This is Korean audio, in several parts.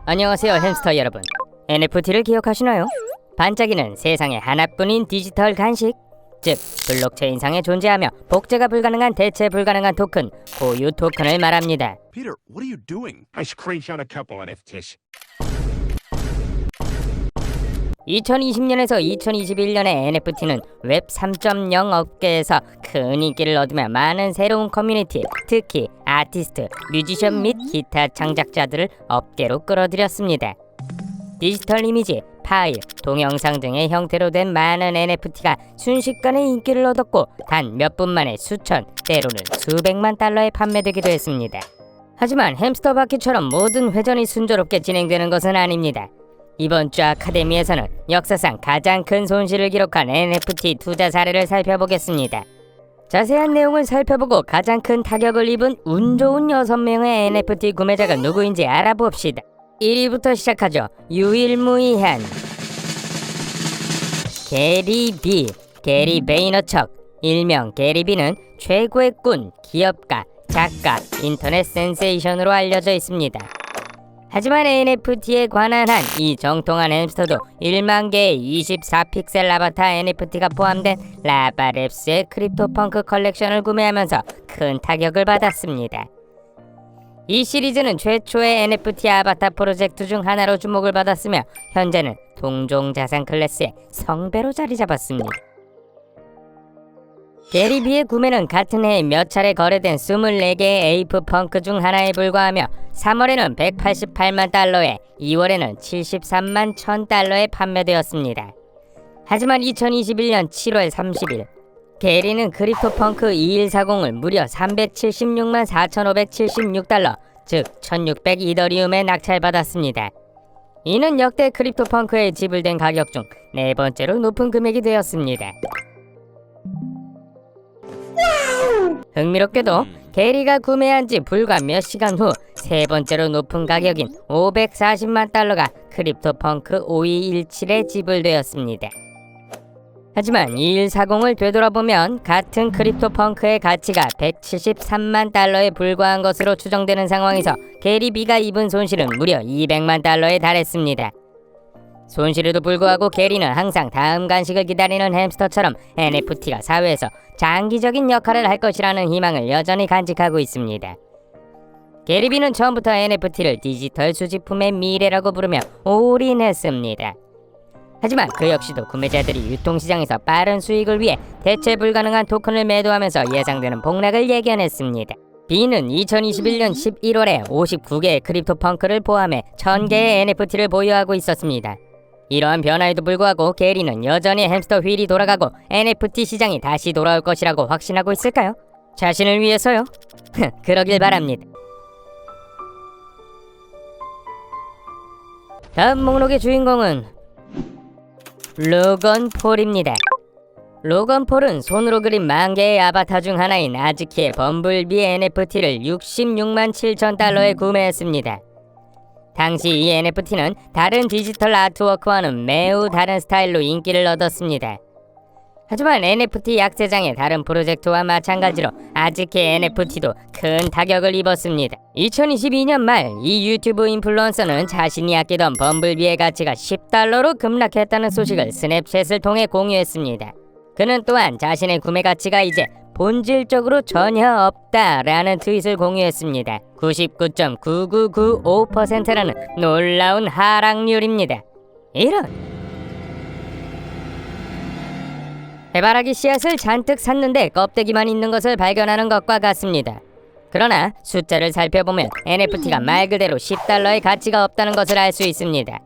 안녕하세요 햄스터 여러분. NFT를 기억하시나요? 반짝이는 세상에 하나뿐인 디지털 간식, 즉 블록체인상에 존재하며 복제가 불가능한 대체 불가능한 토큰, 고유 토큰을 말합니다. Peter, what are you doing? I screenshot a couple NFTs. 2020년에서 2021년의 NFT는 웹 3.0 업계에서 큰 인기를 얻으며 많은 새로운 커뮤니티, 특히 아티스트, 뮤지션 및 기타 창작자들을 업계로 끌어들였습니다. 디지털 이미지, 파일, 동영상 등의 형태로 된 많은 NFT가 순식간에 인기를 얻었고 단 몇 분 만에 수천, 때로는 수백만 달러에 판매되기도 했습니다. 하지만 햄스터 바퀴처럼 모든 회전이 순조롭게 진행되는 것은 아닙니다. 이번 주 아카데미에서는 역사상 가장 큰 손실을 기록한 NFT 투자 사례를 살펴보겠습니다. 자세한 내용을 살펴보고 가장 큰 타격을 입은 운 좋은 6명의 NFT 구매자가 누구인지 알아봅시다. 1위부터 시작하죠. 유일무이한 게리 비, 게리 베이너척, 일명 게리비는 최고의 꾼, 기업가, 작가, 인터넷 센세이션으로 알려져 있습니다. 하지만 NFT에 관한 한 이 정통한 햄스터도 1만 개의 24픽셀 아바타 NFT가 포함된 라바랩스의 크립토펑크 컬렉션을 구매하면서 큰 타격을 받았습니다. 이 시리즈는 최초의 NFT 아바타 프로젝트 중 하나로 주목을 받았으며 현재는 동종 자산 클래스의 성배로 자리 잡았습니다. 게리비의 구매는 같은 해에 몇 차례 거래된 24개의 에이프 펑크 중 하나에 불과하며 3월에는 188만 달러에 2월에는 73만 1000달러에 판매되었습니다. 하지만 2021년 7월 30일 게리는 크립토펑크 2140을 무려 376만 4576달러, 즉 1600 이더리움에 낙찰받았습니다. 이는 역대 크립토펑크에 지불된 가격 중 네 번째로 높은 금액이 되었습니다. 흥미롭게도 게리가 구매한 지 불과 몇 시간 후 세 번째로 높은 가격인 540만 달러가 크립토펑크 5217에 지불되었습니다. 하지만 2140을 되돌아보면 같은 크립토펑크의 가치가 173만 달러에 불과한 것으로 추정되는 상황에서 게리비가 입은 손실은 무려 200만 달러에 달했습니다. 손실에도 불구하고 게리는 항상 다음 간식을 기다리는 햄스터처럼 NFT가 사회에서 장기적인 역할을 할 것이라는 희망을 여전히 간직하고 있습니다. 게리비는 처음부터 NFT를 디지털 수집품의 미래라고 부르며 올인했습니다. 하지만 그 역시도 구매자들이 유통시장에서 빠른 수익을 위해 대체 불가능한 토큰을 매도하면서 예상되는 폭락을 예견했습니다. B는 2021년 11월에 59개의 크립토펑크를 포함해 1000개의 NFT를 보유하고 있었습니다. 이러한 변화에도 불구하고 게리는 여전히 햄스터 휠이 돌아가고 NFT 시장이 다시 돌아올 것이라고 확신하고 있을까요? 자신을 위해서요? 그러길 바랍니다. 다음 목록의 주인공은 로건 폴입니다. 로건 폴은 손으로 그린 10,000개의 아바타 중 하나인 아즈키의 범블비 NFT를 66만 7천 달러에 구매했습니다. 당시 이 NFT는 다른 디지털 아트워크와는 매우 다른 스타일로 인기를 얻었습니다. 하지만 NFT 약세장의 다른 프로젝트와 마찬가지로 아즈키 NFT도 큰 타격을 입었습니다. 2022년 말 이 유튜브 인플루언서는 자신이 아끼던 범블비의 가치가 10달러로 급락했다는 소식을 스냅챗을 통해 공유했습니다. 그는 또한 자신의 구매 가치가 이제 본질적으로 전혀 없다라는 트윗을 공유했습니다. 99.9995%라는 놀라운 하락률입니다. 이런 해바라기 씨앗을 잔뜩 샀는데 껍데기만 있는 것을 발견하는 것과 같습니다. 그러나 숫자를 살펴보면 NFT가 말 그대로 10달러의 가치가 없다는 것을 알 수 있습니다.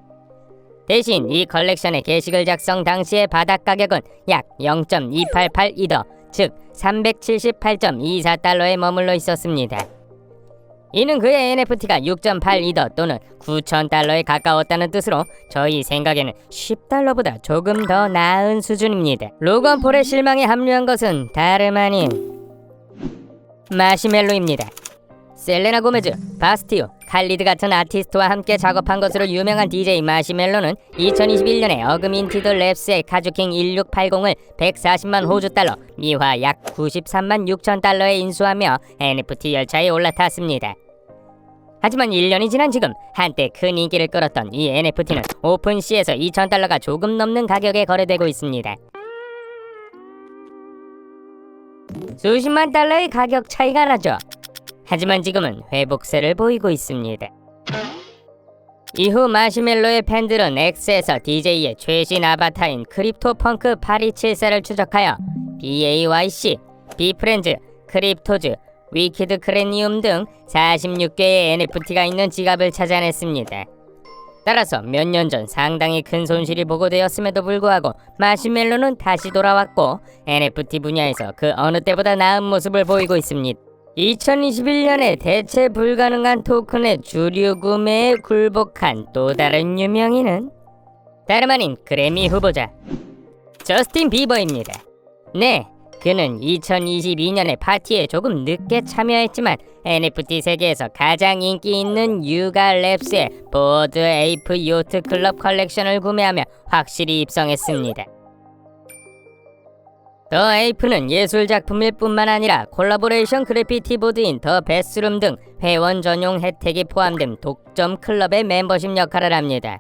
대신 이 컬렉션의 게시글 작성 당시의 바닥 가격은 약 0.288 이더, 즉 378.24달러에 머물러 있었습니다. 이는 그의 NFT가 6.8 이더 또는 9,000달러에 가까웠다는 뜻으로 저희 생각에는 10달러보다 조금 더 나은 수준입니다. 로건 폴의 실망에 합류한 것은 다름 아닌 마시멜로입니다. 셀레나 고메즈, 바스티오, 칼리드 같은 아티스트와 함께 작업한 것으로 유명한 DJ 마시멜로는 2021년에 어그민티드 랩스의 카주킹 1680을 140만 호주 달러, 미화 약 93만 6천 달러에 인수하며 NFT 열차에 올라탔습니다. 하지만 1년이 지난 지금 한때 큰 인기를 끌었던 이 NFT는 오픈시에서 2,000달러가 조금 넘는 가격에 거래되고 있습니다. 수십만 달러의 가격 차이가 나죠. 하지만 지금은 회복세를 보이고 있습니다. 이후 마시멜로의 팬들은 X에서 DJ의 최신 아바타인 크립토펑크 827셀을 추적하여 BAYC, 비프렌즈, 크립토즈, 위키드 크레니움 등 46개의 NFT가 있는 지갑을 찾아냈습니다. 따라서 몇 년 전 상당히 큰 손실이 보고되었음에도 불구하고 마시멜로는 다시 돌아왔고 NFT 분야에서 그 어느 때보다 나은 모습을 보이고 있습니다. 2021년에 대체 불가능한 토큰의 주류 구매에 굴복한 또 다른 유명인은 다름 아닌 그래미 후보자 저스틴 비버입니다. 네, 그는 2022년에 파티에 조금 늦게 참여했지만 NFT 세계에서 가장 인기 있는 유가 랩스의 보드 에이프 요트 클럽 컬렉션을 구매하며 확실히 입성했습니다. 더 에이프는 예술 작품일 뿐만 아니라 콜라보레이션 그래피티 보드인 더 베스룸 등 회원 전용 혜택이 포함된 독점 클럽의 멤버십 역할을 합니다.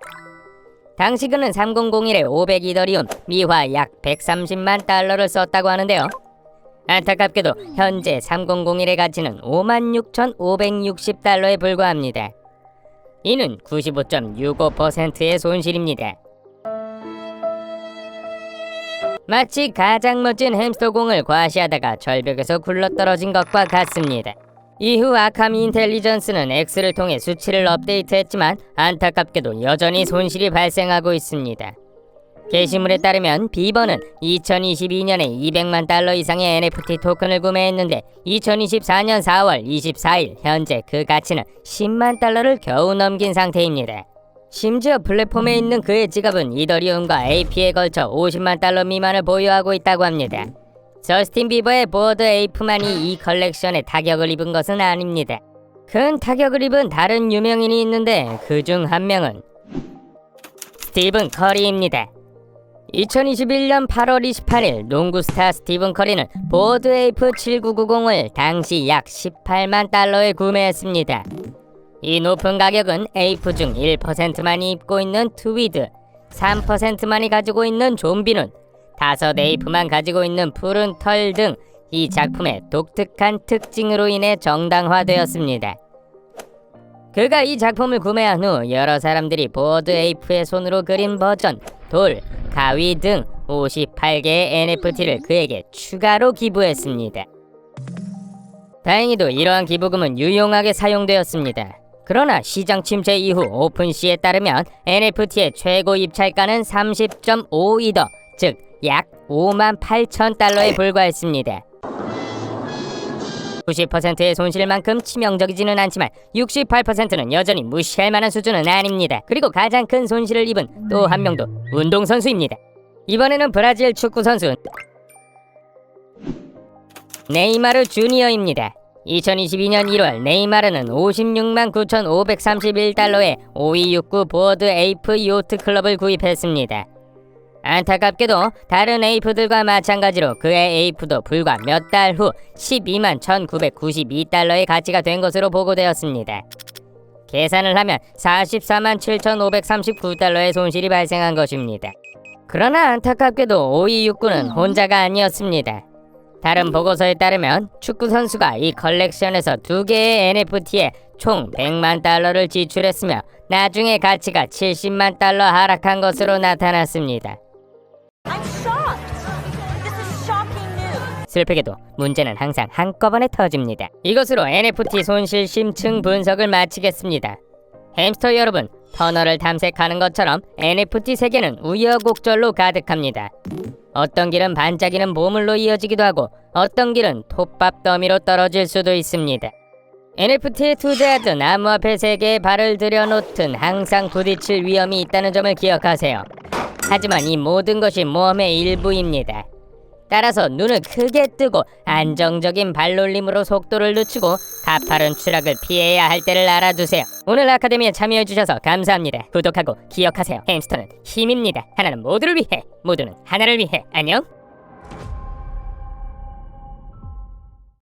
당시 그는 3001에 500이더리움, 미화 약 130만 달러를 썼다고 하는데요. 안타깝게도 현재 3001의 가치는 56,560달러에 불과합니다. 이는 95.65%의 손실입니다. 마치 가장 멋진 햄스터공을 과시하다가 절벽에서 굴러떨어진 것과 같습니다. 이후 아캄 인텔리전스는 X를 통해 수치를 업데이트했지만 안타깝게도 여전히 손실이 발생하고 있습니다. 게시물에 따르면 비버는 2022년에 200만 달러 이상의 NFT 토큰을 구매했는데 2024년 4월 24일 현재 그 가치는 10만 달러를 겨우 넘긴 상태입니다. 심지어 플랫폼에 있는 그의 지갑은 이더리움과 AP에 걸쳐 50만 달러 미만을 보유하고 있다고 합니다. 저스틴 비버의 보드 에이프만이 이 컬렉션에 타격을 입은 것은 아닙니다. 큰 타격을 입은 다른 유명인이 있는데 그중 한 명은 스티븐 커리입니다. 2021년 8월 28일 농구 스타 스티븐 커리는 보드 에이프 7990을 당시 약 18만 달러에 구매했습니다. 이 높은 가격은 에이프 중 1%만이 입고 있는 트위드, 3%만이 가지고 있는 좀비눈, 5 에이프만 가지고 있는 푸른 털 등 이 작품의 독특한 특징으로 인해 정당화되었습니다. 그가 이 작품을 구매한 후 여러 사람들이 보드 에이프의 손으로 그린 버전, 돌, 가위 등 58개의 NFT를 그에게 추가로 기부했습니다. 다행히도 이러한 기부금은 유용하게 사용되었습니다. 그러나 시장 침체 이후 오픈시에 따르면 NFT의 최고 입찰가는 30.52더, 즉 약 5만 8천 달러에 불과했습니다. 90%의 손실만큼 치명적이지는 않지만 68%는 여전히 무시할 만한 수준은 아닙니다. 그리고 가장 큰 손실을 입은 또 한 명도 운동선수입니다. 이번에는 브라질 축구선수 네이마르 주니어입니다. 2022년 1월 네이마르는 56만 9,531달러에 5269 보드 에이프 요트 클럽을 구입했습니다. 안타깝게도 다른 에이프들과 마찬가지로 그의 에이프도 불과 몇 달 후 12만 1,992달러의 가치가 된 것으로 보고되었습니다. 계산을 하면 44만 7,539달러의 손실이 발생한 것입니다. 그러나 안타깝게도 5269는 혼자가 아니었습니다. 다른 보고서에 따르면 축구 선수가 이 컬렉션에서 2개의 NFT에 총 100만 달러를 지출했으며 나중에 가치가 70만 달러 하락한 것으로 나타났습니다. 슬프게도 문제는 항상 한꺼번에 터집니다. 이것으로 NFT 손실 심층 분석을 마치겠습니다. 햄스터 여러분, 터널을 탐색하는 것처럼 NFT 세계는 우여곡절로 가득합니다. 어떤 길은 반짝이는 보물로 이어지기도 하고 어떤 길은 톱밥 더미로 떨어질 수도 있습니다. NFT에 투자하든 나무 앞에 세계에 발을 들여놓든 항상 부딪힐 위험이 있다는 점을 기억하세요. 하지만 이 모든 것이 모험의 일부입니다. 따라서 눈을 크게 뜨고 안정적인 발놀림으로 속도를 늦추고 가파른 추락을 피해야 할 때를 알아두세요. 오늘 아카데미에 참여해주셔서 감사합니다. 구독하고 기억하세요. 햄스터는 힘입니다. 하나는 모두를 위해, 모두는 하나를 위해. 안녕.